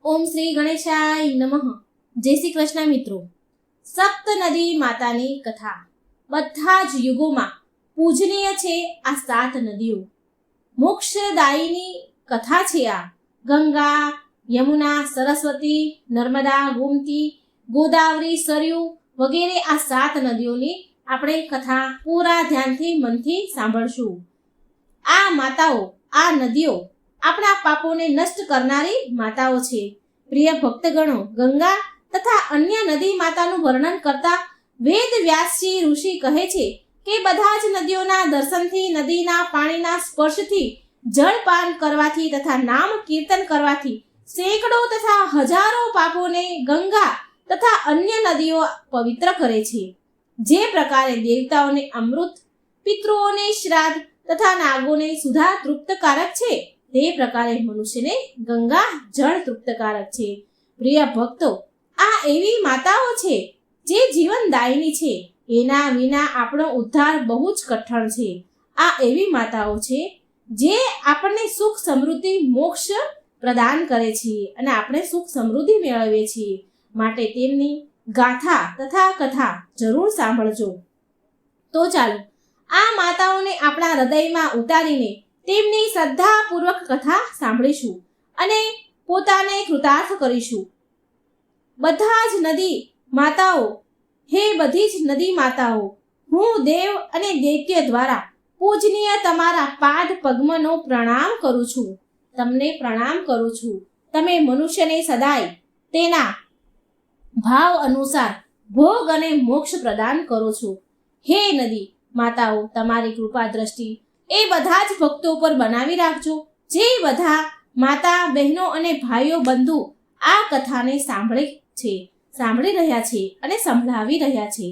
ઓમ શ્રી ગણેશાય નમઃ. જય શ્રી કૃષ્ણ મિત્રો. સપ્ત નદી માતાની કથા. બધા જ યુગોમાં પૂજનીય છે આ 7 નદીઓ. મોક્ષદાયીની કથા છે આ. ગંગા, યમુના, સરસ્વતી, નર્મદા, ગોમતી, ગોદાવરી, સરયુ વગેરે આ 7 નદીઓની આપણે કથા પૂરા ધ્યાનથી મનથી સાંભળશું. આ માતાઓ, આ નદીઓ આપણા પાપોને નષ્ટ કરનારી માતાઓ છે. પ્રિય ભક્તગણો, ગંગા તથા અન્ય નદી માતાનું વર્ણન કરતા વેદ વ્યાસજી ઋષિ કહે છે કે બધા જ નદીઓના દર્શનથી, નદીના પાણીના સ્પર્શથી, જળપાન કરવાથી તથા નામ કીર્તન કરવાથી સેંકડો તથા હજારો પાપોને ગંગા તથા અન્ય નદીઓ પવિત્ર કરે છે. જે પ્રકારે દેવતાઓને અમૃત, પિતૃઓને શ્રાદ્ધ તથા નાગોને સુધા તૃપ્તકારક છે, તે પ્રકારે મનુષ્યને ગંગા જળ તૃપ્તકારક છે. પ્રિય ભક્તો, આ એવી માતાઓ છે જે જીવનદાયિની છે. એના વિના આપણો ઉદ્ધાર બહુ જ કઠણ છે. આ એવી માતાઓ છે જે આપણને સુખ, સમૃદ્ધિ, મોક્ષ પ્રદાન કરે છે અને આપણે સુખ સમૃદ્ધિ મેળવીએ છીએ. માટે તેમની ગાથા તથા કથા જરૂર સાંભળજો. તો ચાલો આ માતાઓને આપણા હૃદયમાં ઉતારીને તેમની શ્રદ્ધાપૂર્વક કથા સાંભળીશું અને પોતાને કૃતાર્થ કરીશું. બધા જ નદી માતાઓ, હે બધી જ નદી માતાઓ, હું દેવ અને દૈત્ય દ્વારા પૂજનીય તમારા પાદ પદ્મનો પ્રણામ કરું છું. તમને પ્રણામ કરું છું. તમે મનુષ્યને સદાય તેના ભાવ અનુસાર ભોગ અને મોક્ષ પ્રદાન કરો છો. હે નદી માતાઓ, તમારી કૃપા દ્રષ્ટિ એ બધા જ ભક્તો પર બનાવી રાખજો. જે બધા માતા, બહેનો અને ભાઈઓ, બંધુ આ કથાને સાંભળી રહ્યા છે અને સંભળાવી રહ્યા છે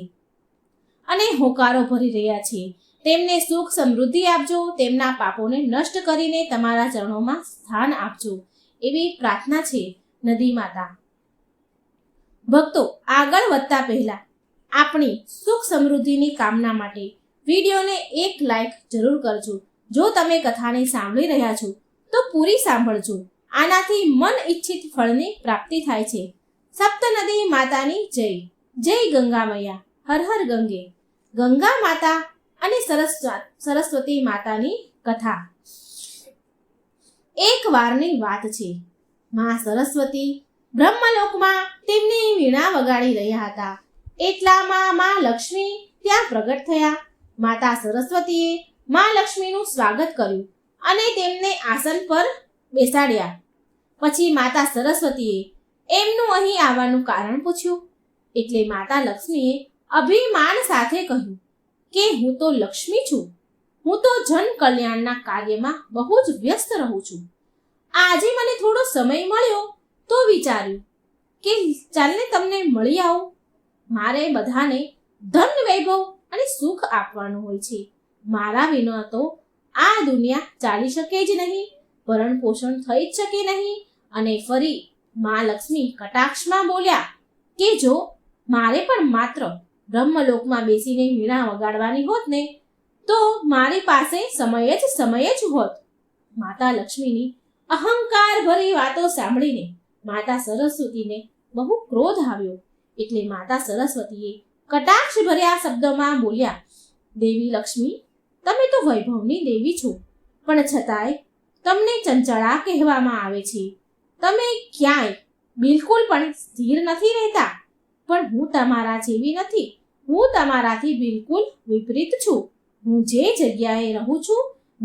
અને હોકારો ભરી રહ્યા છે, તેમને સુખ સમૃદ્ધિ આપજો. તેમના પાપોને નષ્ટ કરીને તમારા ચરણોમાં સ્થાન આપજો. એવી પ્રાર્થના છે નદી માતા. ભક્તો, આગળ વધતા પહેલા આપણી સુખ સમૃદ્ધિની કામના માટે વિડીયોને એક લાઈક જરૂર કરજો. જો તમે કથાને સાંભળી રહ્યા છો તો પૂરી સાંભળજો. આનાથી મન ઈચ્છિત ફળની પ્રાપ્તિ થાય છે. સપ્ત નદી માતાની જય. જય ગંગા મૈયા. હર હર ગંગે. ગંગા માતા અને સરસ્વતી માતાની કથા. એક વારની વાત છે. માં સરસ્વતી બ્રહ્મલોકમાં તેમની વીણા વગાડી રહ્યા હતા. એટલામાં માં લક્ષ્મી ત્યાં પ્રગટ થયા. માતા સરસ્વતીએ માં લક્ષ્મીનું સ્વાગત કર્યું અને તેમને આસન પર બેસાડ્યા. પછી માતા સરસ્વતીએ એમનું અહીં આવવાનું કારણ પૂછ્યું. એટલે માતા લક્ષ્મીએ અભિમાન સાથે કહ્યું કે હું તો લક્ષ્મી છું. હું તો જન કલ્યાણના કાર્યમાં બહુ જ વ્યસ્ત રહું છું. આજે મને થોડો સમય મળ્યો તો વિચાર્યું કે ચાલને તમને મળી આવું. મારે બધાને ધન, વૈભવ અને સુખ આપવાનું હોય છે. મારા વિના તો આ દુનિયા ચાલી શકે જ નહીં, ભરણ પોષણ થઈ જ શકે નહીં. અને ફરી માં લક્ષ્મી કટાક્ષમાં બોલ્યા કે જો મારે પણ માત્ર બ્રહ્મલોકમાં બેસીને વીણા વગાડવાની હોત ને તો મારી પાસે સમય જ હોત. માતા લક્ષ્મીની અહંકાર ભરી વાતો સાંભળીને માતા સરસ્વતીને બહુ ક્રોધ આવ્યો. એટલે માતા સરસ્વતીએ કટાક્ષ ભર્યા શબ્દોમાં બોલ્યા, દેવી લક્ષ્મી, તમે તો વૈભવની દેવી છો, પણ છતાંય તમને ચંચળા કહેવામાં આવે છે. તમે ક્યાંય બિલકુલ પણ સ્થિર નથી રહેતા. પણ હું તમારા જેવી નથી. હું તમારાથી બિલકુલ વિપરીત છું. હું જે જગ્યાએ રહું છું,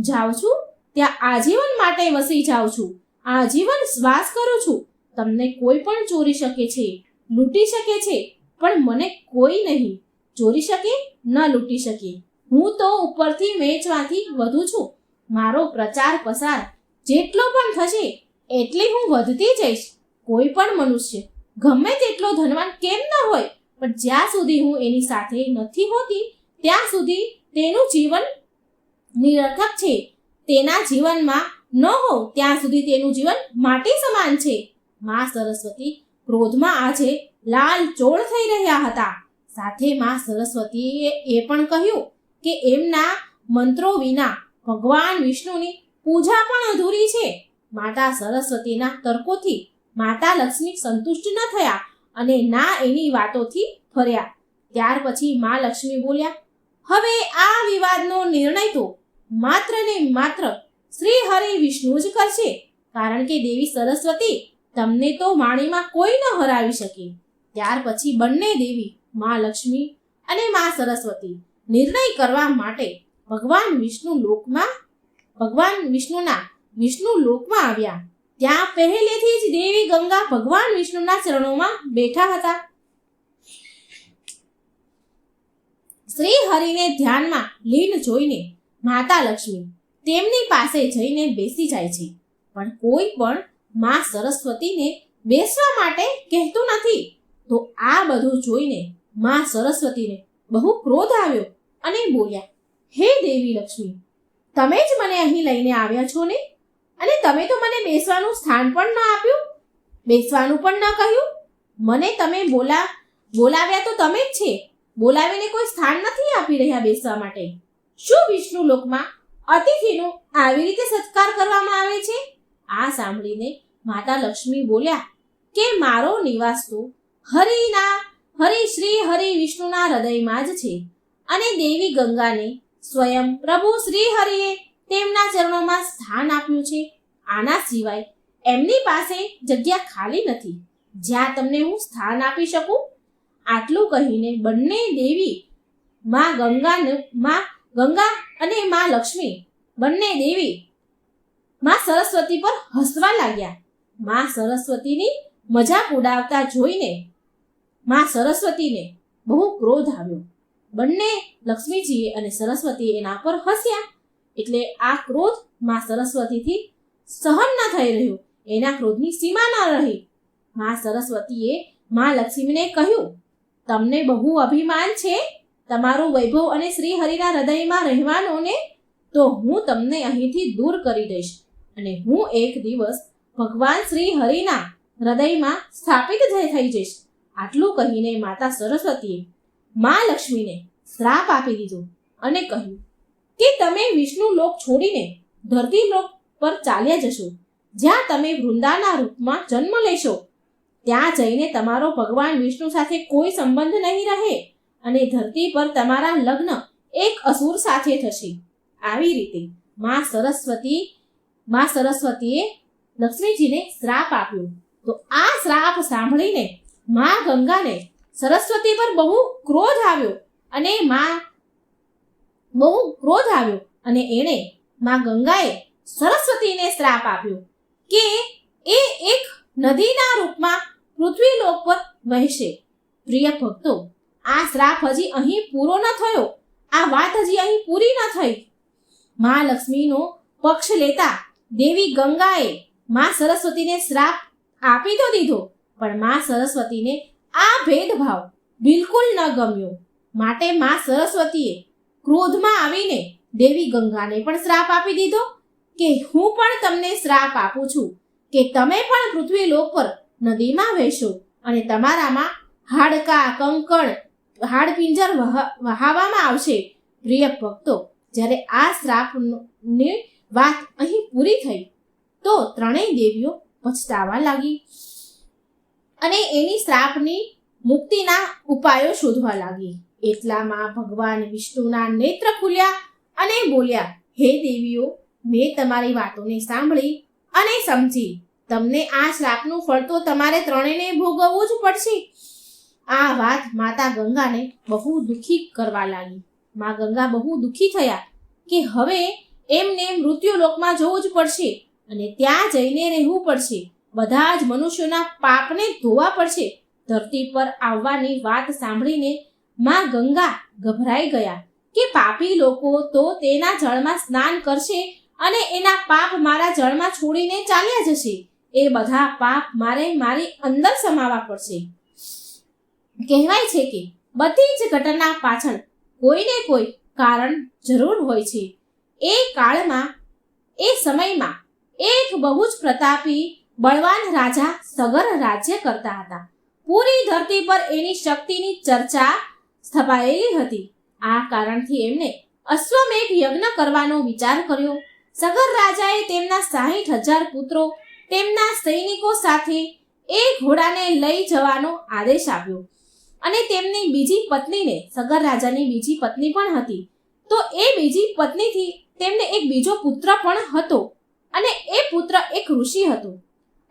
જાઉં છું, ત્યાં આજીવન માટે વસી જાઉં છું. આજીવન શ્વાસ કરું છું. તમને કોઈ પણ ચોરી શકે છે, લૂંટી શકે છે, પણ મને કોઈ નહીં ચોરી શકે, ન લૂંટી શકે. હું તો ઉપરથી મેચમાંથી વધુ છું. મારો પ્રચાર પ્રસાર જેટલો પણ થશે એટલી હું વધતી જઈશ. કોઈ પણ મનુષ્ય ગમે તેટલો ધનવાન કેમ ન હોય, પણ જ્યાં સુધી હું એની સાથે નથી હોતી ત્યાં સુધી તેનું જીવન નિરર્થક છે. તેના જીવનમાં ન હોઉં ત્યાં સુધી તેનું જીવન માટી સમાન છે. માં સરસ્વતી ક્રોધમાં આજે લાલ ચોળ થઈ રહ્યા હતા. સાથે માં સરસ્વતીએ એ પણ કહ્યું કે એમના મંત્રો વિના ભગવાન વિષ્ણુની પૂજા પણ અધૂરી છે. માતા સરસ્વતીના તર્કોથી માતા લક્ષ્મી સંતુષ્ટ ન થયા અને ના એની વાતોથી ફર્યા. ત્યાર પછી મા લક્ષ્મી બોલ્યા, હવે આ વિવાદનો નિર્ણય તો માત્ર ને માત્ર શ્રી હરિ વિષ્ણુ જ કરશે, કારણ કે દેવી સરસ્વતી તમને તો વાણીમાં કોઈ ન હરાવી શકે. ત્યાર પછી બંને દેવી મા લક્ષ્મી અને મા સરસ્વતી નિર્ણય કરવા માટે ભગવાન વિષ્ણુ લોકમાં આવ્યા. ત્યાં પહેલેથી જ દેવી ગંગા ભગવાન વિષ્ણુના ચરણોમાં બેઠા હતા. શ્રી હરિને ધ્યાનમાં લીન જોઈને માતા લક્ષ્મી તેમની પાસે જઈને બેસી જાય છે, પણ કોઈ પણ મા સરસ્વતીને બેસવા માટે કહેતું નથી. તો આ બધું જોઈને મા સરસ્વતીને બહુ ક્રોધ આવ્યો અને બોલ્યા, હે દેવી લક્ષ્મી, તમે જ મને અહીં લઈને આવ્યા છો ને, અને તમે તો મને બેસવાનું સ્થાન પણ ન આપ્યું, બેસવાનું પણ ન કહ્યું. મને તમે બોલાવ્યા તો તમે જ છે, બોલાવીને કોઈ સ્થાન નથી આપી રહ્યા બેસવા માટે. શું વિષ્ણુ લોકમાં અતિથિનો આવી રીતે સત્કાર કરવામાં આવે છે? આ સાંભળીને માતા લક્ષ્મી બોલ્યા કે મારો નિવાસ તો શ્રી હરિ વિષ્ણુના હૃદયમાં જ છે, અને દેવી ગંગાને સ્વયં પ્રભુ શ્રી હરિએ તેમના ચરણોમાં સ્થાન આપ્યું છે. આના સિવાય એમની પાસે જગ્યા ખાલી નથી જ્યાં તમને હું સ્થાન આપી શકું. આટલું કહીને બંને દેવી મા ગંગા અને મા લક્ષ્મી બંને દેવી મા સરસ્વતી પર હસવા લાગ્યા. મા સરસ્વતીની મજાક ઉડાવતા જોઈને મા સરસ્વતીને બહુ ક્રોધ આવ્યો. બંને લક્ષ્મીજીએ અને સરસ્વતીએ એના પર હસ્યા. એટલે આ ક્રોધ મા સરસ્વતીથી સહન ન થઈ રહ્યો, એના ક્રોધની સીમા ન રહી. મા સરસ્વતીએ મા લક્ષ્મીને કહ્યું, તમને બહુ અભિમાન છે તમારું વૈભવ અને શ્રી હરિના હૃદયમાં રહેવાનો ને, તો હું તમને અહીંથી દૂર કરી દઈશ અને હું એક દિવસ ભગવાન શ્રી હરિના હૃદયમાં સ્થાપિત થઈ જઈશ. આટલું કહીને માતા સરસ્વતીએ મા લક્ષ્મીને શ્રાપ આપી દીધો અને કહ્યું કે તમે વિષ્ણુ લોક છોડીને ધરતી લોક પર ચાલ્યા જશો. જ્યાં તમે વૃંદાના રૂપમાં જન્મ લેશો, ત્યાં જઈને તમારો ભગવાન વિષ્ણુ સાથે કોઈ સંબંધ નહીં રહે અને ધરતી પર તમારા લગ્ન એક અસુર સાથે થશે. આવી રીતે મા સરસ્વતીએ લક્ષ્મીજીને શ્રાપ આપ્યો. તો આ શ્રાપ સાંભળીને મા ગંગાને સરસ્વતી પર બહુ ક્રોધ આવ્યો અને એણે મા ગંગાએ સરસ્વતીને શ્રાપ આપ્યો કે એ એક નદીના રૂપમાં પૃથ્વીલોક પર વહેશે. પ્રિય ભક્તો, આ શ્રાપ હજી અહીં પૂરો ન થયો, આ વાત હજી અહીં પૂરી ન થઈ. મા લક્ષ્મીનો પક્ષ લેતા દેવી ગંગાએ મા સરસ્વતીને શ્રાપ આપી તો દીધો, પણ મા સરસ્વતીને આ ભેદભાવ બિલકુલ ન ગમ્યો. માટે મા સરસ્વતીએ ક્રોધમાં આવીને દેવી ગંગાને પણ શ્રાપ આપી દીધો કે હું પણ તમને શ્રાપ આપું છું કે તમે પણ પૃથ્વી લોક પર નદીમાં વહેશો અને તમારામાં હાડકાં, કંકણ, હાડપિંજર વહાવવામાં આવશે. પ્રિય ભક્તો, જ્યારે આ શ્રાપની વાત અહીં પૂરી થઈ તો ત્રણેય દેવીઓ પછતાવા લાગી અને એની શ્રાપની મુક્તિના ઉપાયો શોધવા લાગી. એટલામાં ભગવાન વિષ્ણુના નેત્ર ખુલ્યા અને બોલ્યા, હે દેવીઓ, મેં તમારી વાતોને સાંભળી અને સમજી. તમને આ શ્રાપનું ફળ તો તમારે ત્રણેયને ભોગવવું જ પડશે. આ વાત માતા ગંગાને બહુ દુઃખી કરવા લાગી. મા ગંગા બહુ દુઃખી થયા કે હવે એમને મૃત્યુલોકમાં જવું જ પડશે અને ત્યાં જઈને રહેવું પડશે. બધા જ મનુષ્યોના પાપને ધોવા પડશે. ધરતી પર આવવાની વાત સાંભળીને મા ગંગા ગભરાઈ ગયા કે પાપી લોકો તો તેના જળમાં સ્નાન કરશે અને એના પાપ મારા જળમાં છોડીને ચાલ્યા જશે. એ બધા પાપ મારી અંદર સમાવવા પડશે. કહેવાય છે કે બધી જ ઘટના પાછળ કોઈને કોઈ કારણ જરૂર હોય છે. એ સમયમાં એક બહુ જ પ્રતાપી બળવાન રાજા સગર રાજ્ય કરતા હતા. પૂરી ધરતી પર એની શક્તિની ચર્ચા સ્થપાયેલી હતી. આ કારણથી એમણે અશ્વમેઘ યજ્ઞ કરવાનો વિચાર કર્યો. સગર રાજાએ તેમના 60,000 પુત્રો તેમના સૈનિકો સાથે એ ઘોડાને લઈ જવાનો આદેશ આપ્યો. અને તેમની બીજી પત્નીને, સગર રાજાની બીજી પત્ની પણ હતી, તો એ બીજી પત્નીથી તેમને એક બીજો પુત્ર પણ હતો. અને એ પુત્ર એક ઋષિ હતો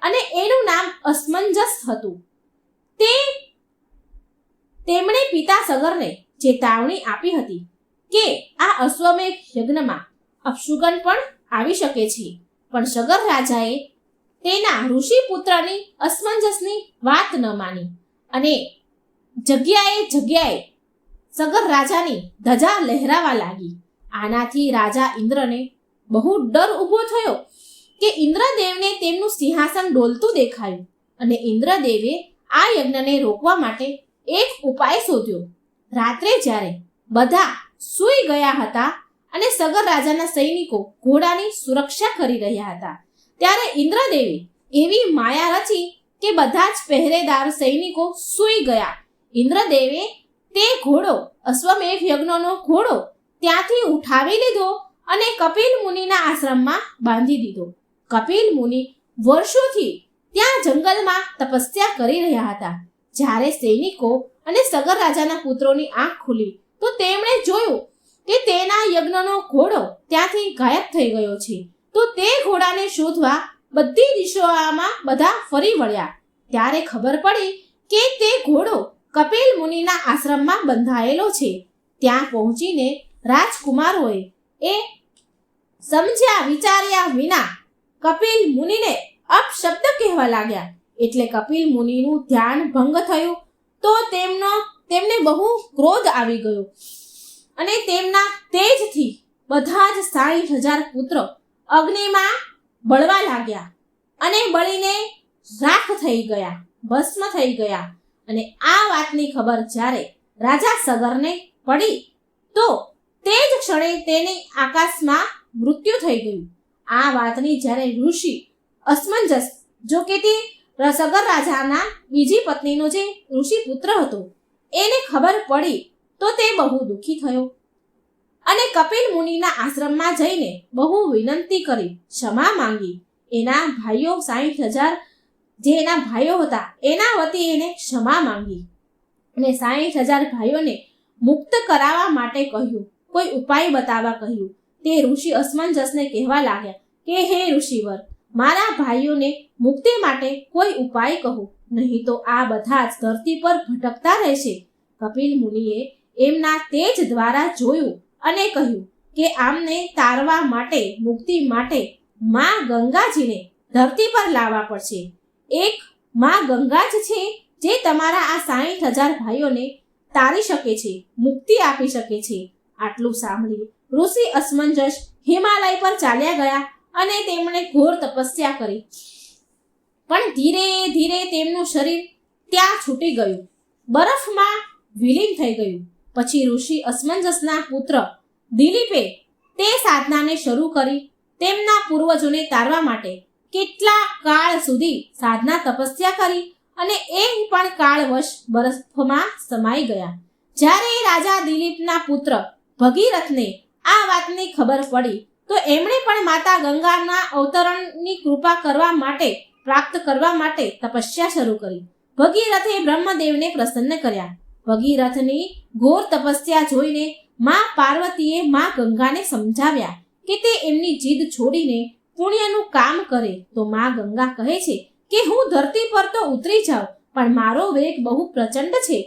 અને એનું નામ અસમંજસ હતું. તેમણે પિતા સગરને ચેતવણી આપી હતી કે આ અશ્વમેઘ યજ્ઞમાં અપશુકન પણ આવી શકે છે. પણ સગર રાજાએ તેના ઋષિ પુત્રની અસમંજસની વાત ન માની અને જગ્યાએ સગર રાજાની ધજા લહેરાવા લાગી. આનાથી રાજા ઇન્દ્રને બહુ ડર ઊભો થયો કે ઇન્દ્રદેવને તેમનું સિંહાસન ડોલતું દેખાયું. અને ઇન્દ્રદેવે આ યજ્ઞને રોકવા માટે એક ઉપાય શોધ્યો. રાત્રે જ્યારે બધા સૂઈ ગયા હતા અને સગર રાજાના સૈનિકો ઘોડાની સુરક્ષા કરી રહ્યા હતા, ત્યારે ઇન્દ્રદેવે એવી માયા રચી કે બધા જ પહેરેદાર સૈનિકો સૂઈ ગયા. ઇન્દ્રદેવે તે ઘોડો, અશ્વમેઘ યજ્ઞનો ઘોડો ત્યાંથી ઉઠાવી લીધો અને કપિલ મુનિના આશ્રમમાં બાંધી દીધો. કપિલ મુનિ વર્ષોથી ત્યાં જંગલમાં તપસ્યા કરી રહ્યા હતા. જ્યારે સૈનિકો અને સગર રાજાના પુત્રોની આંખ ખુલી તો તેમણે જોયું કે તેના યજ્ઞનો ઘોડો ત્યાંથી ગાયબ થઈ ગયો છે. તો તે ઘોડાને શોધવા બધી દિશાઓમાં બધા ફરી વળ્યા. ત્યારે ખબર પડી કે તે ઘોડો કપિલ મુનિના આશ્રમમાં બંધાયેલો છે. ત્યાં પહોંચીને રાજકુમારોએ એ સમજ્યા વિચાર્યા વિના કપિલ મુનિને અપશબ્દ કહેવા લાગ્યા. એટલે કપિલ મુનિનું ધ્યાન ભંગ થયું. તો તેમને બહુ ક્રોધ આવી ગયો અને તેમના તેજથી બધા જ 60,000 પુત્રો અગ્નિમાં બળવા લાગ્યા અને બળીને રાખ થઈ ગયા, ભસ્મ થઈ ગયા. અને આ વાતની ખબર જ્યારે રાજા સગરને પડી તો તે જ ક્ષણે તેની આકાશમાં મૃત્યુ થઈ ગયું. આ વાતની જ્યારે ઋષિ અસમંજસ, જો કે તે સગર રાજાના બીજી પત્નીનો જે ઋષિ પુત્ર હતો, એને ખબર પડી તો તે બહુ દુઃખી થયો અને કપિલ મુનિના આશ્રમમાં જઈને બહુ વિનંતી કરી, ક્ષમા માંગી. એના ભાઈઓ 60,000 જે એના ભાઈઓ હતા એના વતી એને ક્ષમા માંગી અને 60,000 ભાઈઓને મુક્ત કરાવવા માટે કહ્યું, કોઈ ઉપાય બતાવવા કહ્યું. તે ઋષિ અસમંજસને કહેવા લાગ્યા કે હે ઋષિવર, મારા ભાઈઓને મુક્તિ માટે કોઈ ઉપાય કહો, નહીં તો આ બધા જ ધરતી પર ભટકતા રહેશે. કપિલ મુનિએ એમના તેજ દ્વારા જોયું અને કહ્યું કે આમને તારવા માટે, મુક્તિ માટે માં ગંગાજીને ધરતી પર લાવવા પડશે. એક માં ગંગા જ છે જે તમારા આ 60,000 ભાઈઓને તારી શકે છે, મુક્તિ આપી શકે છે. આટલું સાંભળી ઋષિ અસમંજસ હિમાલય પર ચાલ્યા ગયા અને તેમણે ઘોર તપસ્યા કરી. પણ ધીરે ધીરે તેમનું શરીર ત્યાં છૂટી ગયું, બરફમાં વિલીન થઈ ગયું. પછી ઋષિ અસમંજસના પુત્ર દિલીપે તે સાધનાને શરૂ કરી. તેમના પૂર્વજોને તારવા માટે કેટલા કાળ સુધી સાધના તપસ્યા કરી અને એ પણ કાળવશ બરફમાં સમાઈ ગયા. જ્યારે રાજા દિલીપના પુત્ર ભગીરથને આ વાતની ખબર પડી તો એમણે પણ માતા ગંગાના અવતરણની કૃપા પ્રાપ્ત કરવા માટે તપસ્યા શરૂ કરી. ભગીરથે બ્રહ્મદેવને પ્રસન્ન કર્યા. ભગીરથની ઘોર તપસ્યા જોઈને માં પાર્વતીએ માં ગંગાને સમજાવ્યા કે તે એમની જીદ છોડીને પુણ્યનું કામ કરે. તો માં ગંગા કહે છે કે હું ધરતી પર તો ઉતરી જાઉં, પણ મારો વેગ બહુ પ્રચંડ છે,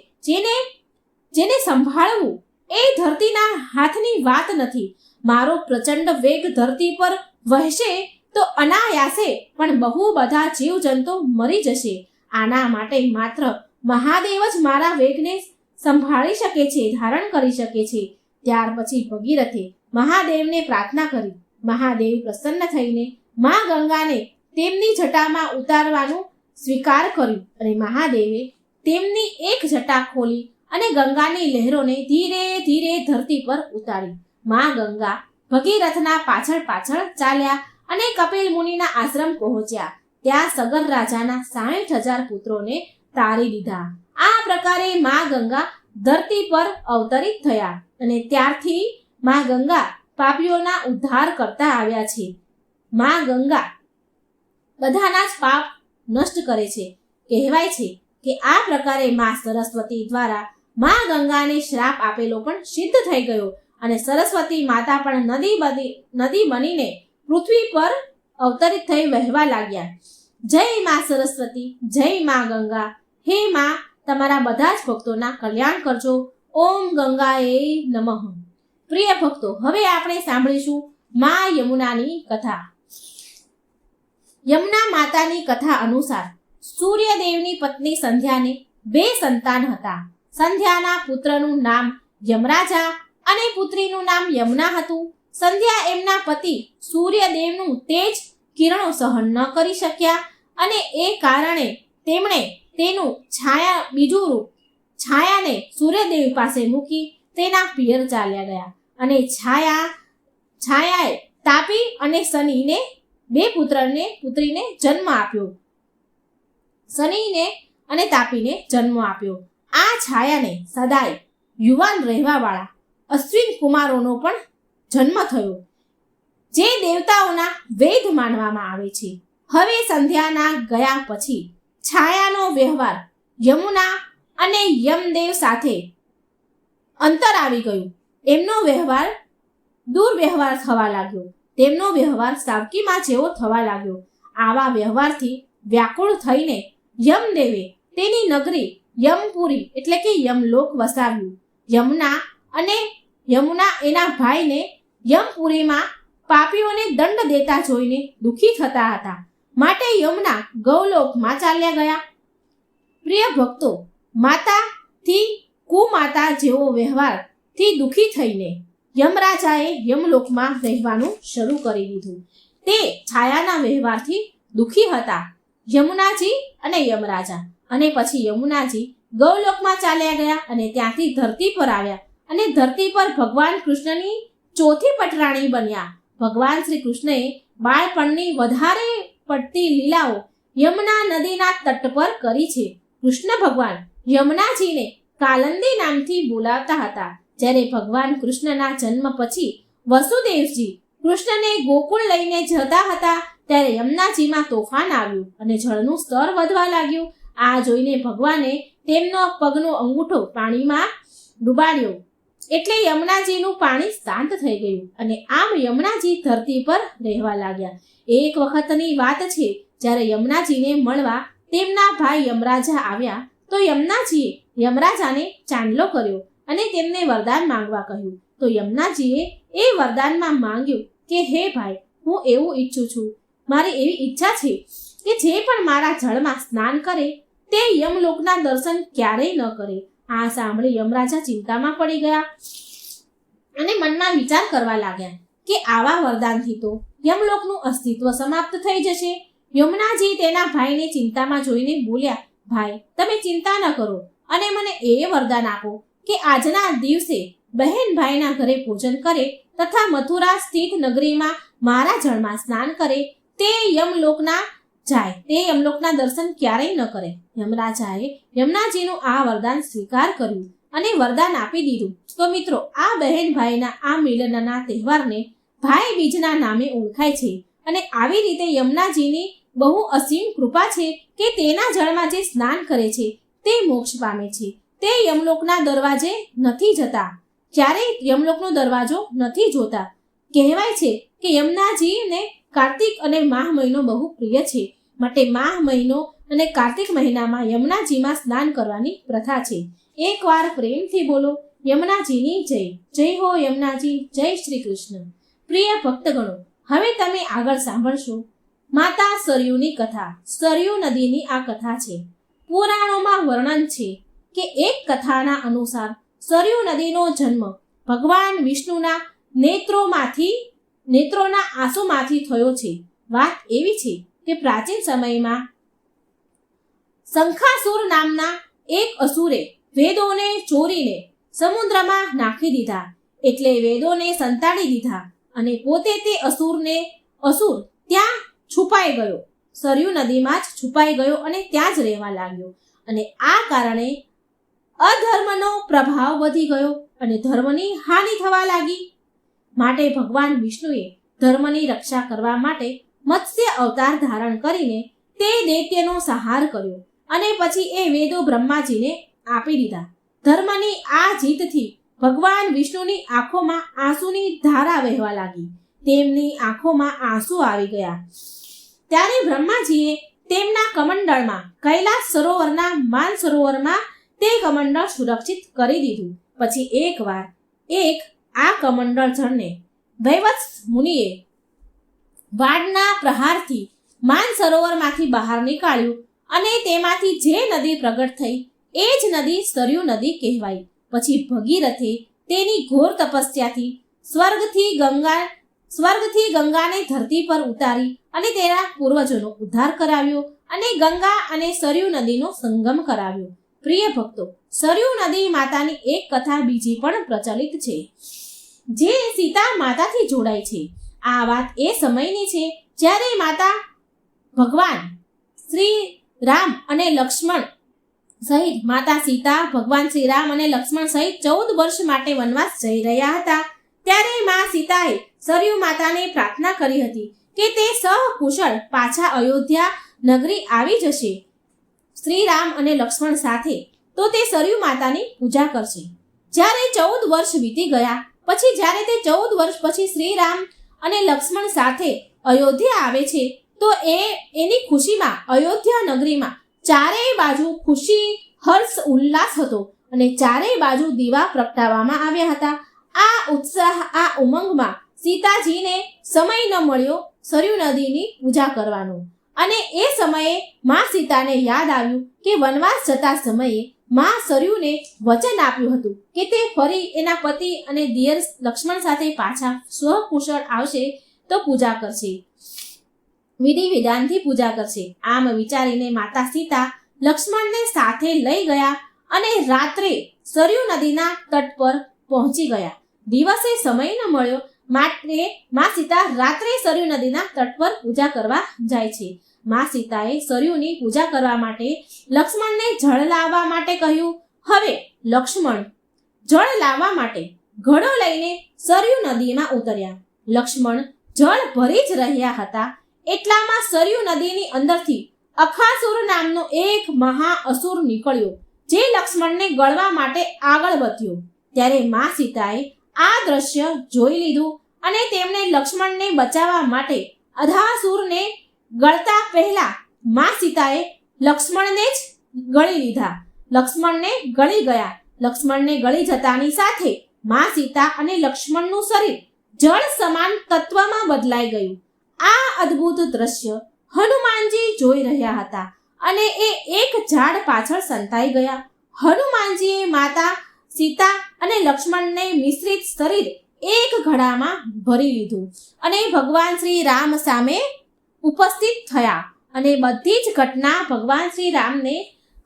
જેને સંભાળવું એ ધરતીના હાથની વાત નથી. મારો પ્રચંડ વેગ ધરતી પર વહેશે તો અનાયાસે પણ બહુ બધા જીવજંતુ મરી જશે. આના માટે માત્ર મહાદેવ જ મારા વેગને સંભાળી શકે છે, ધારણ કરી શકે છે. ત્યાર પછી ભગીરથે મહાદેવને પ્રાર્થના કરી. મહાદેવ પ્રસન્ન થઈને માં ગંગાને તેમની જટામાં ઉતારવાનું સ્વીકાર કર્યું અને મહાદેવે તેમની એક જટા ખોલી અને ગંગાની લહેરોને ધીરે ધીરે ધરતી પર ઉતારી. માં ગંગા ભગીરથના પાછળ પાછળ ચાલ્યા અને કપિલ મુનિના આશ્રમ પહોંચ્યા. ત્યાં સગર રાજાના 60,000 પુત્રોને તારી દીધા. આ પ્રકારે માં ગંગા ધરતી પર અવતરિત થયા અને ત્યારથી માં ગંગા પાપીઓના ઉદ્ધાર કરતા આવ્યા છે. માં ગંગા બધાના જ પાપ નષ્ટ કરે છે. કહેવાય છે કે આ પ્રકારે માં સરસ્વતી દ્વારા માં ગંગાને શ્રાપ આપેલો પણ સિદ્ધ થઈ ગયો અને સરસ્વતી માતા પણ નદી બનીને પૃથ્વી પર અવતરિત થઈ વહેવા લાગ્યા. જય માં સરસ્વતી, જય માં ગંગા. હે માં, તમારા બધા જ ભક્તોના કલ્યાણ કરજો. ઓમ ગંગાએ નમઃ. પ્રિય ભક્તો, હવે આપણે સાંભળીશું માં યમુનાની કથા. યમુના માતાની કથા અનુસાર સૂર્યદેવની પત્ની સંધ્યાને 2 સંતાન હતા. સંધ્યાના પુત્રનું નામ યમરાજા અને પુત્રીનું નામ યમુના હતું. સંધ્યા એમના પતિ સૂર્યદેવનું તેજ કિરણો સહન ન કરી શક્યા અને એ કારણે તેમણે તેનું બીજું રૂપ છાયાને સૂર્યદેવ પાસે મૂકી તેના પિયર ચાલ્યા ગયા અને છાયાએ તાપી અને શનિને 2 પુત્રીને જન્મ આપ્યો. શનિને અને તાપીને જન્મ આપ્યો. આ છાયાને સદાય યુવાન રહેવાવાળા અશ્વિન કુમારોનો પણ જન્મ થયો, જે દેવતાઓના વેદ માનવામાં આવે છે. હવે સંધ્યાના ગયા પછી છાયાનો વ્યવહાર યમુના અને યમદેવ સાથે અંતર આવી ગયું. એમનો વ્યવહાર દુર્વ્યવહાર થવા લાગ્યો. તેમનો વ્યવહાર સાવકીમાં જેવો થવા લાગ્યો. આવા વ્યવહારથી વ્યાકુળ થઈને યમદેવે તેની નગરી યમપુરી એટલે કે યમલોક વસાવ્યું. યમુના એના ભાઈને યમપુરીમાં પાપીઓને દંડ દેતા જોઈને દુઃખી થતા હતા, માટે યમુના ગૌલોકમાં ચાલ્યા ગયા. પ્રિય ભક્તો, માતાથી કુમાતા જેવો વ્યવહારથી દુઃખી થઈને યમરાજાએ યમલોકમાં રહેવાનું શરૂ કરી દીધું. તે છાયાના વ્યવહારથી દુઃખી હતા યમુનાજી અને યમરાજા. અને પછી યમુનાજી ગૌલોકમાં ચાલ્યા ગયા અને ત્યાંથી ધરતી પર આવ્યા અને ધરતી પર ભગવાન કૃષ્ણની ચોથી પટરાણી બન્યા. ભગવાન શ્રી કૃષ્ણએ બાળપણની વધારે પડતી લીલાઓ યમુના નદીના તટ પર કરી છે. કૃષ્ણ ભગવાન યમુનાજીને કાલંદી નામથી બોલાવતા હતા. જ્યારે ભગવાન કૃષ્ણના જન્મ પછી વસુદેવજી કૃષ્ણને ગોકુળ લઈને જતા હતા ત્યારે યમુનાજીમાં તોફાન આવ્યું અને જળનું સ્તર વધવા લાગ્યું. આ જોઈને ભગવાને તેમનો પગનો અંગૂઠો પાણીમાં ડૂબાડ્યો એટલે યમુનાજીનું પાણી શાંત થઈ ગયું અને આમ યમુનાજી ધરતી પર રહેવા લાગ્યા. એક વખતની વાત છે, જ્યારે યમુનાજીને મળવા તેમના ભાઈ યમરાજા આવ્યા તો યમુનાજીએ યમરાજાને ચાંદલો કર્યો અને તેમને વરદાન માંગવા કહ્યું. તો યમુનાજીએ એ વરદાનમાં માંગ્યું કે હે ભાઈ, હું એવું ઈચ્છું છું, મારી એવી ઈચ્છા છે કે જે પણ મારા જળમાં સ્નાન કરે તે યમલોકના દર્શન ક્યારેય ન કરે. આ સાંભળી યમરાજા ચિંતામાં પડી ગયા અને મનમાં વિચાર કરવા લાગ્યા કે આવા વરદાનથી તો યમલોકનું અસ્તિત્વ સમાપ્ત થઈ જશે. યમુનાજી તેના ભાઈને ચિંતામાં જોઈને બોલ્યા, ભાઈ, તમે ચિંતા ન કરો અને મને એ વરદાન આપો કે આજના દિવસે બહેન ભાઈના ઘરે ભોજન કરે તથા મથુરા સ્થિત નગરીમાં મારા જળમાં સ્નાન કરે તે યમલોકના દર્શન ક્યારેય ન કરે. યમરાજાએ યમુનાજીનું આ વરદાન સ્વીકાર કર્યું અને વરદાન આપી દીધું. તો મિત્રો, આ બહેન ભાઈના આ મિલનના તહેવારને ભાઈ બીજના નામે ઓળખાય છે અને આવી રીતે યમુનાજીની બહુ અસીમ કૃપા છે કે તેના જળમાં જે સ્નાન કરે છે તે મોક્ષ પામે છે. તે યમલોકના દરવાજે નથી જતા, ક્યારેય યમલોકનો દરવાજો નથી જોતા. કહેવાય છે કે યમુનાજીને કાર્તિક અને માહ મહિનો બહુ પ્રિય છે, માટે માહ મહિનો અને કાર્તિક મહિનામાં યમુનાજીમાં સ્નાન કરવાની પ્રથા છે. એકવાર પ્રેમથી બોલો યમુનાજીની જય. જય હો યમુનાજી, જય શ્રી કૃષ્ણ. પ્રિય ભક્તગણો, હવે તમે આગળ સાંભળશો માતા સરયુની કથા. સરયુ નદીની આ કથા છે. પુરાણોમાં વર્ણન છે કે એક કથાના અનુસાર સરયુ નદીનો જન્મ ભગવાન વિષ્ણુના નેત્રોના આંસુમાંથી થયો છે. વાત એવી છે કે પ્રાચીન સમયમાં શંખાસુર નામના એક અસુરે વેદોને ચોરીને સમુદ્રમાં નાખી દીધા. એટલે વેદોને સંતાડી દીધા અને પોતે તે અસુર ત્યાં છુપાઈ ગયો. સરયુ નદીમાં જ છુપાઈ ગયો અને ત્યાં જ રહેવા લાગ્યો. અને આ કારણે અધર્મનો પ્રભાવ વધી ગયો અને ધર્મની હાનિ થવા લાગી. માટે ભગવાન વિષ્ણુએ ધર્મની રક્ષા કરવા માટે મત્સ્ય અવતાર ધારણ કરીને તે દૈત્યનો સંહાર કર્યો અને પછી એ વેદો બ્રહ્માજીને આપી દીધા. ધર્મની આ જીતથી ભગવાન વિષ્ણુની આંખોમાં આંસુની ધારા વહેવા લાગી. તેમની આંખોમાં આંસુ આવી ગયા. ત્યારે બ્રહ્માજીએ તેમના કમંડળમાં કૈલાસ સરોવરના માન સરોવરમાં તે કમંડળ સુરક્ષિત કરી દીધું. પછી એકવાર આ કમંડળ જળને વૈવત્સ મુનિએ વાડના પ્રહારથી માન સરોવરમાંથી બહાર નીકાળ્યું અને તેમાંથી જે નદી પ્રગટ થઈ એ જ નદી સરયુ નદી કહેવાઈ. પછી ભગીરથે તેની ઘોર તપસ્યાથી સ્વર્ગથી ગંગાને ધરતી પર ઉતારી અને તેના પૂર્વજોનો ઉદ્ધાર કરાવ્યો અને ગંગા અને સરયુ નદીનો સંગમ કરાવ્યો. પ્રિય ભક્તો, સરયુ નદી માતાની એક કથા બીજી પણ પ્રચલિત છે, જે સીતા માતાથી જોડાય છે. આ વાત એ સમયની છે જ્યારે માતા ભગવાન શ્રી રામ અને લક્ષ્મણ સહિત માતા સીતા ભગવાન શ્રી રામ અને લક્ષ્મણ સહિત 14 વર્ષ માટે વનવાસ જઈ રહ્યા હતા. ત્યારે મા સીતાએ સરયુ માતાને પ્રાર્થના કરી હતી કે તે સહકુશળ પાછા અયોધ્યા નગરી આવી જશે શ્રી રામ અને લક્ષ્મણ સાથે, તો તે સરયુ માતાની પૂજા કરશે. જ્યારે 14 વર્ષ વીતી ગયા પછી જ્યારે તે 14 વર્ષ પછી શ્રી રામ અને લક્ષ્મણ સાથે અયોધ્યા આવે છે, તો એની ખુશીમાં અયોધ્યા નગરીમાં ચારેય બાજુ ખુશી, હર્ષ, ઉલ્લાસ હતો અને ચારેય બાજુ દીવા પ્રગટાવવામાં આવ્યા હતા. આ ઉત્સાહ, આ ઉમંગમાં સીતાજીને સમય ન મળ્યો સરયુ નદીની પૂજા કરવાનો. અને એ સમયે મા સીતાને યાદ આવ્યું કે વનવાસ જતા સમયે મા સરયુને વચન આપ્યું હતું કે તે ફરી એના પતિ અને દિયર લક્ષ્મણ સાથે પાછા સ્વકુશળ આવશે તો પૂજા કરશે, વિધિ વિધાનથી પૂજા કરશે. આમ વિચારીને માતા સીતા લક્ષ્મણને સાથે લઈ ગયા અને રાત્રે સરયુ નદીના તટ પર પહોંચી ગયા. દિવસે સમય ન મળ્યો માટે મા સીતા રાત્રે સરયુ નદીના તટ પર પૂજા કરવા જાય છે. મા સીતાએ સરયુની પૂજા કરવા માટે લક્ષ્મણને જળ લાવવા માટે કહ્યું. હવે લક્ષ્મણ જળ લાવવા માટે ઘડો લઈને સરયુ નદીમાં ઉતર્યા. લક્ષ્મણ જળ ભરી જ રહ્યા હતા એટલામાં સરયુ નદીની અંદરથી અખાસુર નામનો એક મહા અસુર નીકળ્યો, જે લક્ષ્મણને ગળવા માટે આગળ વધ્યો. ત્યારે મા સીતાએ આ દ્રશ્ય જોઈ લીધું અને તેમણે લક્ષ્મણને બચાવવા માટે અધાસુરને ગળતા પહેલા મા સીતાએ લક્ષ્મણને જ ગળી લીધા. લક્ષ્મણને ગળી ગયા. લક્ષ્મણને ગળી જતાની સાથે મા સીતા અને લક્ષ્મણનું શરીર જળ સમાન તત્વમાં બદલાઈ ગયું. આ અદ્ભુત દ્રશ્ય હનુમાનજી જોઈ રહ્યા હતા અને એ એક ઝાડ પાછળ સંતાઈ ગયા. હનુમાનજીએ માતા સીતા અને લક્ષ્મણને મિશ્રિત શરીર એક ઘડામાં ભરી લીધું અને ભગવાન શ્રી રામ સામે ઉપસ્થિત થયા અને બધી જ ઘટના ભગવાન શ્રી રામને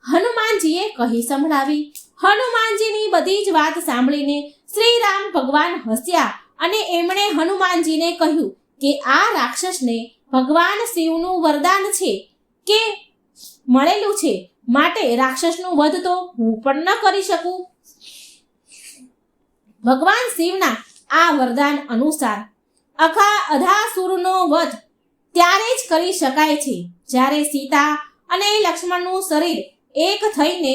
હનુમાનજીએ કહી સંભળાવી. હનુમાનજીની બધી જ વાત સાંભળીને શ્રી રામ ભગવાન હસ્યા અને એમણે હનુમાનજીને કહ્યું કે આ રાક્ષસને ભગવાન શિવનું વરદાન છે કે મળેલું છે, માટે રાક્ષસનું વધ તો હું પણ ન કરી શકું. ભગવાન શિવના આ વરદાન અનુસાર અધાસુરનો વધ ત્યારે જ કરી શકાય છે જ્યારે સીતા અને લક્ષ્મણનું શરીર એક થઈને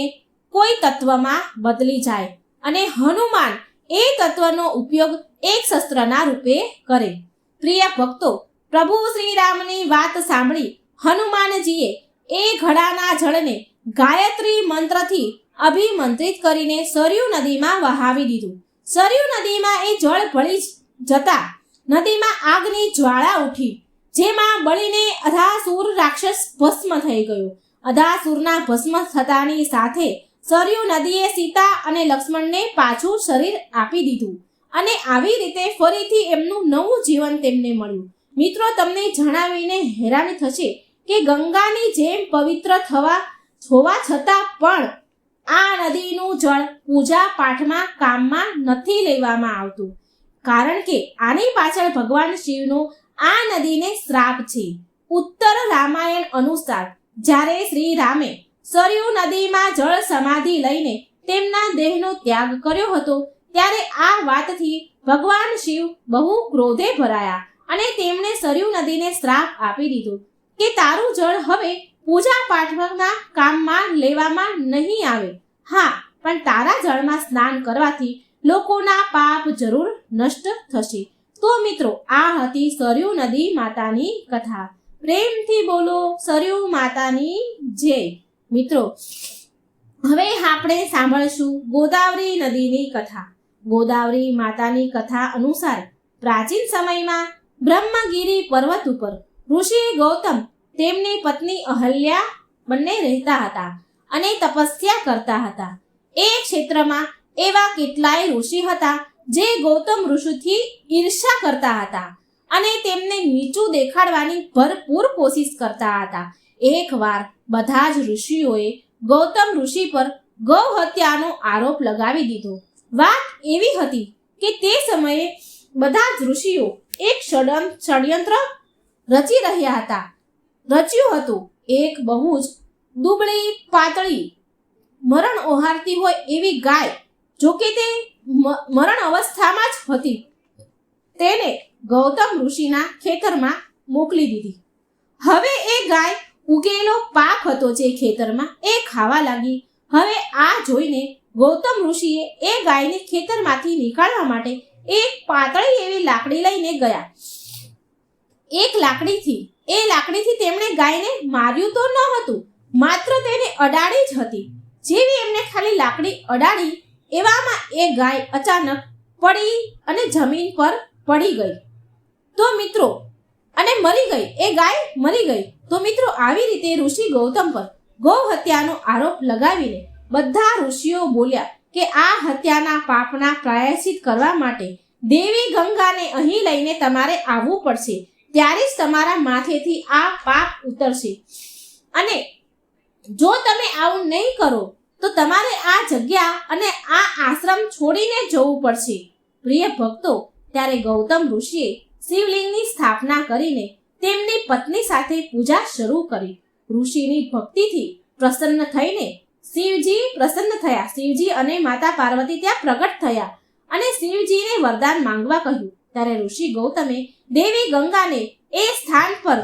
કોઈ તત્વમાં બદલી જાય અને હનુમાન એ તત્વનો ઉપયોગ એક શસ્ત્રના રૂપે કરે. પ્રિય ભક્તો, પ્રભુ શ્રી રામની વાત સાંભળી હનુમાનજીએ એ ઘડાના જળને ગાયત્રી મંત્રથી અભિમંત્રિત કરીને સરયુ નદીમાં વહાવી દીધું. સરયુ નદીમાં એ જળ ભળી જતા નદીમાં આગની જ્વાળા ઉઠી, જેમાં બળીને અધાસુર રાક્ષસ ભસ્મ થઈ ગયો. અધાસુરના ભસ્મ થતાની સાથે સરયુ નદીએ સીતા અને લક્ષ્મણને પાછું શરીર આપી દીધું અને આવી રીતે ફરીથી એમનું નવું જીવન તેમને મળ્યું. મિત્રો, તમને જણાવીને હેરાન થશે કે ગંગાની જેમ પવિત્ર હોવા છતાં પણ આ નદીનું જળ પૂજા પાઠમાં કામમાં નથી લેવામાં આવતું, કારણ કે આની પાછળ ભગવાન શિવનો આ નદીને શ્રાપ છે. ઉત્તર રામાયણ અનુસાર જ્યારે શ્રી રામે સરયુ નદીમાં જળ સમાધિ લઈને તેમના દેહનો ત્યાગ કર્યો હતો, ત્યારે આ વાતથી ભગવાન શિવ બહુ ક્રોધે ભરાયા અને તેમણે સરયુ નદીને શ્રાપ આપી દીધો કે તારું જળ હવે પૂજા પાઠના કામમાં લેવામાં નહીં આવે. હા, પણ તારા જળમાં સ્નાન કરવાથી લોકોના પાપ જરૂર નષ્ટ થશે. તો મિત્રો, આ હતી સરયુ નદી માતાની કથા. પ્રેમથી બોલો સરયુ માતાની જય. મિત્રો, હવે આપણે સાંભળશું ગોદાવરી નદીની કથા. ગોદાવરી માતાની કથા અનુસાર પ્રાચીન સમયમાં બ્રહ્મગીરી પર્વત ઉપર ઋષિ ગૌતમ તેમની પત્ની અહલ્યા બંને રહેતા હતા અને તપસ્યા કરતા હતા. એ ક્ષેત્રમાં એવા કેટલાય ઋષિ હતા જે ગૌતમ ઋષિથી ઈર્ષ્યા કરતા હતા અને તેમને નીચું દેખાડવાની ભરપૂર કોશિશ કરતા હતા. એકવાર બધા જ ઋષિઓએ ગૌતમ ઋષિ પર ગૌ હત્યાનો આરોપ લગાવી દીધો. વાત એવી હતી કે તે સમયે બધા જ ઋષિઓ એક ષડયંત્ર રચી રહ્યા હતા. રચ્યું હતું એક બહુ જ દુબળી પાતળી મરણ ઓહારતી હોય એવી ગાય, જોકે તે મરણ અવસ્થામાં જ હતી, તેને ગૌતમ ઋષિના ખેતરમાં મોકલી દીધી. હવે એ ગાય ઉગેલો પાક હતો જે ખેતરમાં એ ખાવા લાગી. હવે આ જોઈને ગૌતમ ઋષિએ એ ગાયને ખેતરમાંથી નીકાળવા માટે એક પાતળી એવી લાકડી લઈને ગયા. એક લાકડીથી તેમણે ગાયને માર્યું તો ન હતું, માત્ર તેને અડાડી જ હતી. જેવી એમને ખાલી લાકડી અડાડી એવામાં એ ગાય અચાનક પડી અને જમીન પર પડી ગઈ. તો મિત્રો, અને મરી ગઈ. એ ગાય મરી ગઈ. તો મિત્રો, આવી રીતે ઋષિ ગૌતમ પર ગૌ હત્યાનો આરોપ લગાવીને બધા ઋષિઓ બોલ્યા કે આ હત્યાના પાપના પ્રાયશ્ચિત કરવા માટે દેવી ગંગાને અહીં લઈને તમારે આવવું પડશે. ત્યારે જ તમારા માથેથી આ પાપ ઉતરશે. અને જો તમે આવું નહીં કરો તો તમારે આ જગ્યા અને આ આશ્રમ છોડીને જવું પડશે. પ્રિય ભક્તો, ત્યારે ગૌતમ ઋષિએ શિવલિંગની સ્થાપના કરીને તેમની પત્ની સાથે પૂજા શરૂ કરી. ઋષિની ભક્તિથી પ્રસન્ન થઈને શિવજી અને માતા પાર્વતી ત્યાં પ્રગટ થયા અને શિવજીને વરદાન માંગવા કહ્યું. ત્યારે ઋષિ ગૌતમે દેવી ગંગાને એ સ્થાન પર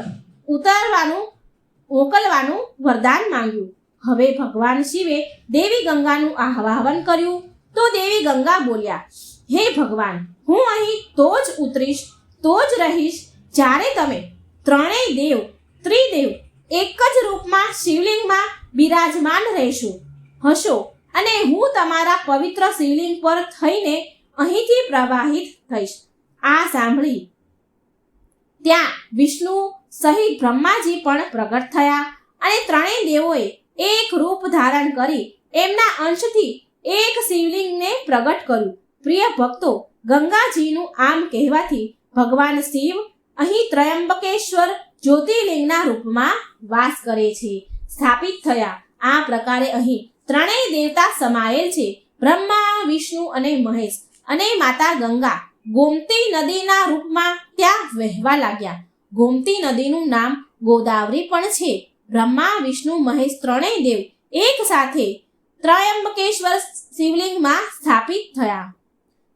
મોકલવાનું વરદાન માંગ્યું. હવે ભગવાન શિવે દેવી ગંગાનું આહ્વાન કર્યું તો દેવી ગંગા બોલ્યા, હે ભગવાન, હું અહીં તો જ ઉતરીશ, તો જ રહીશ જ્યારે તમે ત્રણેય ત્રિદેવ એક જ રૂપમાં શિવલિંગમાં બિરાજમાન હશો અને હું તમારા પવિત્ર શિવલિંગ પર થઈને અહીંથી પ્રવાહિત થઈશ. આ સાંભળી ત્યાં વિષ્ણુ સહિત બ્રહ્માજી પણ પ્રગટ થયા અને ત્રણેય દેવોએ એક રૂપ ધારણ કરી એમના અંશથી એક શિવલિંગને પ્રગટ કર્યું. પ્રિય ભક્તો, ગંગાજીનું આમ કહેવાથી ભગવાન શિવ અહીં ત્રયંબકેશ્વર જ્યોતિર્લિંગના રૂપમાં વાસ કરે છે, સ્થાપિત થયા. આ પ્રકારે અહીં ત્રણેય દેવતા સમાયેલ છે, બ્રહ્મા, વિષ્ણુ અને મહેશ. અને માતા ગંગા ગોમતી નદીના રૂપમાં ત્યાં વહેવા લાગ્યા. ગોમતી નદીનું નામ ગોદાવરી પણ છે. બ્રહ્મા, વિષ્ણુ, મહેશ ત્રણેય દેવ એક સાથે ત્રયંબકેશ્વર શિવલિંગમાં સ્થાપિત થયા.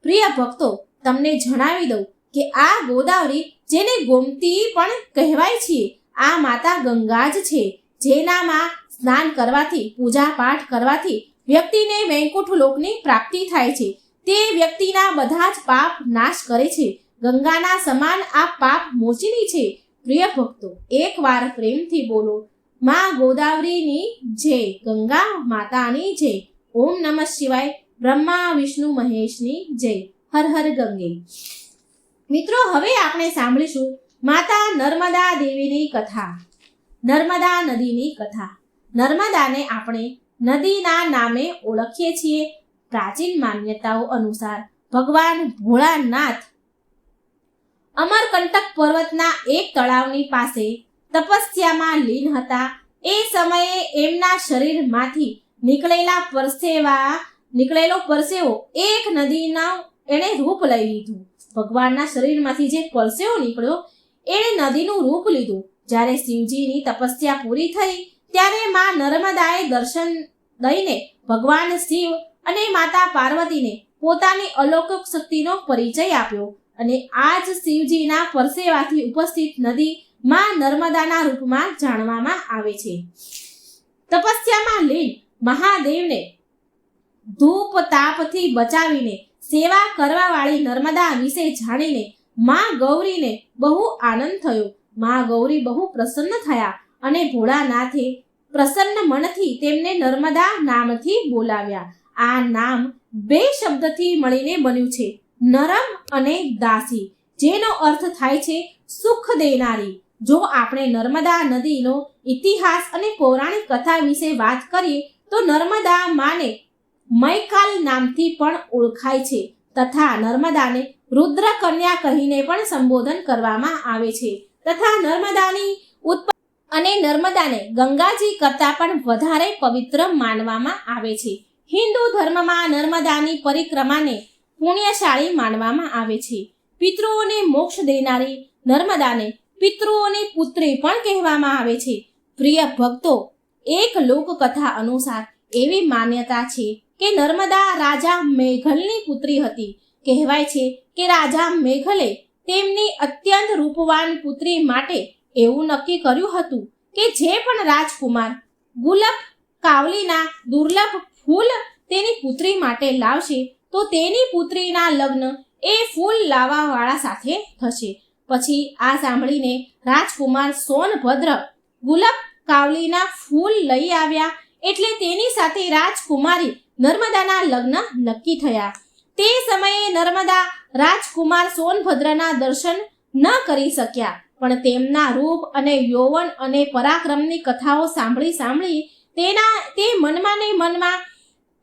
પ્રિય ભક્તો, તમને જણાવી દઉં કે આ ગોદાવરી, જેને ગોમતી પણ કહેવાય છે, આ માતા ગંગા જ છે, જેનામાં સ્નાન કરવાથી, પૂજા પાઠ કરવાથી વ્યક્તિને વૈકુંઠ લોકની પ્રાપ્તિ થાય છે. તે વ્યક્તિના બધા જ પાપ નાશ કરે છે. ગંગાના સમાન આ પાપ મોચીની છે. પ્રિય ભક્તો, એકવાર પ્રેમથી બોલો માં ગોદાવરીની જય, ગંગા માતાની જય. ઓમ નમઃ શિવાય. બ્રહ્મા, વિષ્ણુ, મહેશની જય. હર હર ગંગે. મિત્રો, હવે આપણે સાંભળીશું માતા નર્મદા દેવીની કથા, નર્મદા નદીની કથા. નર્મદાને આપણે નદીના નામે ઓળખીએ છીએ. પ્રાચીન માન્યતાઓ અનુસાર ભગવાન ભોળાનાથ અમરકંટક પર્વતના એક તળાવની પાસે તપસ્યામાં લીન હતા. એ સમયે એમના શરીરમાંથી નીકળેલો પરસેવો એક નદીના એણે રૂપ લઈ લીધું. ભગવાનના શરીરમાંથી જે પરસેવો નીકળ્યો એણે નદીનું રૂપ લીધું. જ્યારે શિવજીની તપસ્યા પૂરી થઈ ત્યારે માં નર્મદાએ દર્શન દઈને ભગવાન શિવ અને માતા પાર્વતીને પોતાની અલૌકિક શક્તિનો પરિચય આપ્યો અને આ જ શિવજીના પરસેવાથી ઉપસ્થિત નદી માં નર્મદાના રૂપમાં જાણવામાં આવે છે. તપસ્યામાં લીન મહાદેવને ધૂપ તાપથી બચાવીને સેવા કરવાવાળી નર્મદા વિશે જાણીને માં ગૌરીને બહુ આનંદ થયો. માં ગૌરી બહુ પ્રસન્ન થયા અને ભોળાનાથે પ્રસન્ન મનથી તેમને નર્મદા નામથી બોલાવ્યા. આ નામ બે શબ્દથી મળીને બન્યું છે, નરમ અને દાસી, જેનો અર્થ થાય છે સુખ દેનારી. જો આપણે નર્મદા નદીનો ઇતિહાસ અને પૌરાણિક કથા વિશે વાત કરીએ તો નર્મદા માને મૈકાલ નામથી પણ ઓળખાય છે તથા નર્મદાને રુદ્ર કન્યા કહીને પણ સંબોધન કરવામાં આવે છે તથા નર્મદાની અને નર્મદાને ગંગાજી કરતાં પણ વધારે પવિત્ર માનવામાં આવે છે. હિન્દુ ધર્મમાં નર્મદાની પરિક્રમાને પુણ્યશાળી માનવામાં આવે છે. પિતૃઓને મોક્ષ દેનારી નર્મદાને પિતૃઓની પુત્રી પણ કહેવામાં આવે છે. પ્રિય ભક્તો, એક લોકકથા અનુસાર એવી માન્યતા છે કે નર્મદા રાજા મેઘલની પુત્રી હતી. કહેવાય છે કે રાજા મેઘલે તેમની અત્યંત રૂપવાન પુત્રી માટે એવું નક્કી કર્યું હતું કે જે પણ રાજકુમાર ગુલાબ કાવલીના દુર્લભ ફૂલ તેની પુત્રી માટે લાવશે તો તેની પુત્રીના લગ્ન એ ફૂલ લાવવાવાળા સાથે થશે. પછી આ સાંભળીને રાજકુમાર સોનભદ્ર ગુલાબ કાવલીના ફૂલ લઈ આવ્યા એટલે તેની સાથે રાજકુમારી નર્મદાના લગ્ન નક્કી થયા. તે સમયે નર્મદા રાજકુમાર સોનભદ્રના દર્શન ન કરી શક્યા, પણ તેમના રૂપ અને યૌવન અને પરાક્રમની કથાઓ સાંભળી તે મનમાં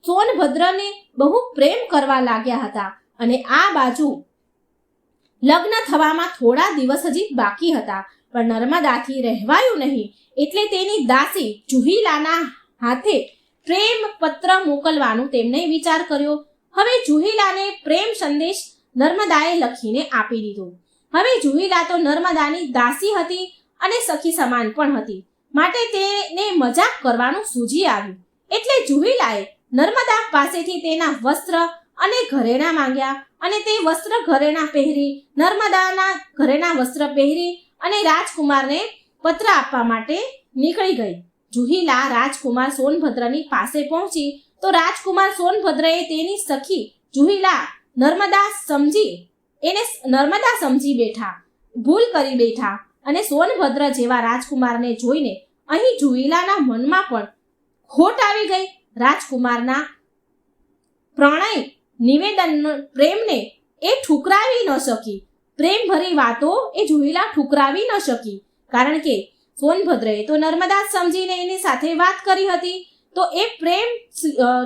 સોનભદ્રને બહુ પ્રેમ કરવા લાગ્યા હતા. અને આ બાજુ લગ્ન થવામાં થોડા દિવસ હજી બાકી હતા, પણ નર્મદાથી રહેવાયું નહીં એટલે તેની દાસી જુહીલાના હાથે પ્રેમ પત્ર મોકલવાનું તેમણે વિચાર કર્યો. હવે જુહીલાને પ્રેમ સંદેશ નર્મદાએ લખીને આપી દીધો. હવે જુહીલા તો નર્મદાની દાસી હતી અને સખી સમાન પણ હતી, માટે તેને મજાક કરવાનું સૂઝી આવ્યું. એટલે જુહીલાએ નર્મદા પાસેથી તેના વસ્ત્ર અને ઘરેણાં માંગ્યા અને તે વસ્ત્ર ઘરેણાં પહેરી નર્મદાના ઘરેણાં વસ્ત્ર પહેરી અને રાજકુમારને પત્ર આપવા માટે નીકળી ગઈ. જુહીલા રાજકુમાર સોનભદ્રની પાસે પહોંચી તો રાજકુમાર સોનભદ્રએ તેની સખી જુહીલા નર્મદા સમજી બેઠા, ભૂલ કરી બેઠા અને સોનભદ્ર જેવા રાજકુમારને જોઈને અહીં જુહીલાના મનમાં પણ ખોટ આવી ગઈ. રાજકુમારના પ્રણય નિવેદન પ્રેમને એ ઠુકરાવી ન શકી. પ્રેમભરી વાતો એ જુહીલા ઠુકરાવી ન શકી, કારણ કે સોનભદ્રએ તો નર્મદા સમજીને એની સાથે વાત કરી હતી, તો એ પ્રેમ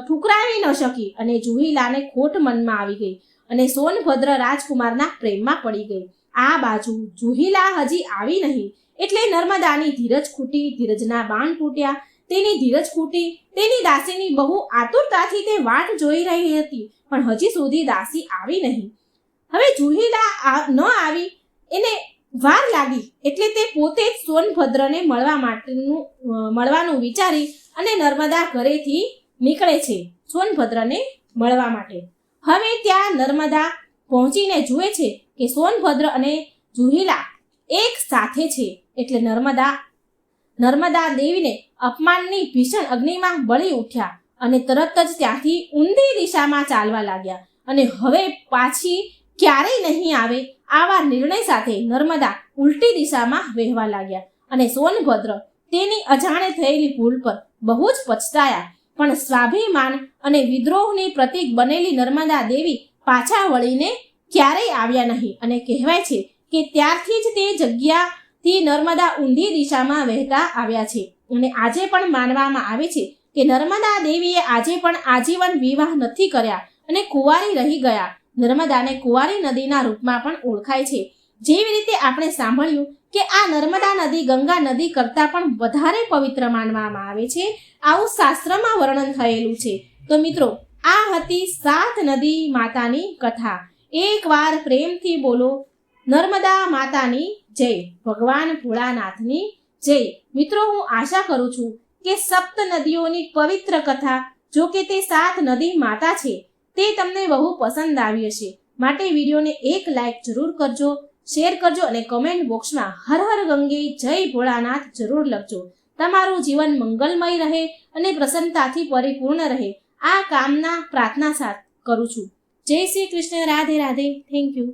ઠુકરાવી ન શકી અને જુહીલાને ખોટ મનમાં આવી ગઈ અને સોનભદ્ર રાજકુમારના પ્રેમમાં પડી ગઈ. આ બાજુ જુહીલા હજી આવી નહીં એટલે નર્મદાની ધીરજ ખૂટી, ધીરજના બાણ તૂટ્યા. તેની ધીરજ ખૂટી. તેની દાસીની બહુ આતુરતાથી તે વાટ જોઈ રહી હતી, પણ હજી સુધી દાસી આવી નહીં. હવે જુહીલા ન આવી એને વાર લાગી એટલે તે પોતે જ સોનભદ્રને મળવાનું વિચારી અને નર્મદા ઘરેથી નીકળે છે સોનભદ્રને મળવા માટે. હવે ત્યાં નર્મદા પહોંચીને જુએ છે કે સોનભદ્ર અને જુહીલા એક સાથે છે એટલે નર્મદા દેવીને અપમાનની ભીષણ અગ્નિમાં બળી ઉઠ્યા અને તરત જ ત્યાંથી ઊંધી દિશામાં ચાલવા લાગ્યા અને હવે પાછી ક્યારેય નહીં આવે આવા નિર્ણય સાથે નર્મદા ઉલટી દિશામાં વહેવા લાગ્યા અને સોનભદ્ર તેની અજાણે થયેલી ભૂલ પર બહુ જ પછતાયા. પણ સ્વાભિમાન અને વિદ્રોહની પ્રતીક બનેલી નર્મદા દેવી પાછા વળીને ક્યારેય આવ્યા નહીં અને કહેવાય છે કે ત્યારથી જ તે જગ્યાથી નર્મદા ઊંધી દિશામાં વહેતા આવ્યા છે. અને આજે પણ માનવામાં આવે છે કે નર્મદા દેવીએ આજે પણ આજીવન વિવાહ નથી કર્યા અને કુંવારી રહી ગયા. નર્મદાને કુંવારી નદીના રૂપમાં પણ ઓળખાય છે. જેવી રીતે આપણે સાંભળ્યું કે આ નર્મદા નદી ગંગા નદી કરતાં પણ વધારે પવિત્ર માનવામાં આવે છે, આવું શાસ્ત્રમાં વર્ણન થયેલું છે. તો મિત્રો, આ હતી 7 નદી માતાની કથા. એકવાર પ્રેમથી બોલો નર્મદા માતાની જય, ભગવાન ભોળાનાથની જય. મિત્રો, હું આશા કરું છું કે 7 નદીઓની પવિત્ર કથા, જો કે તે 7 નદી માતા છે, તે તમને બહુ પસંદ આવી હશે. માટે વિડીયોને એક લાઈક જરૂર કરજો. શેર કરજો અને કમેન્ટ બોક્સમાં હર હર ગંગે જય ભોળાનાથ જરૂર લખજો. તમારું જીવન મંગલમય રહે અને પ્રસન્નતાથી પરિપૂર્ણ રહે આ કામના પ્રાર્થના સાથે કરું છું. જય શ્રી કૃષ્ણ. રાધે રાધે. Thank you.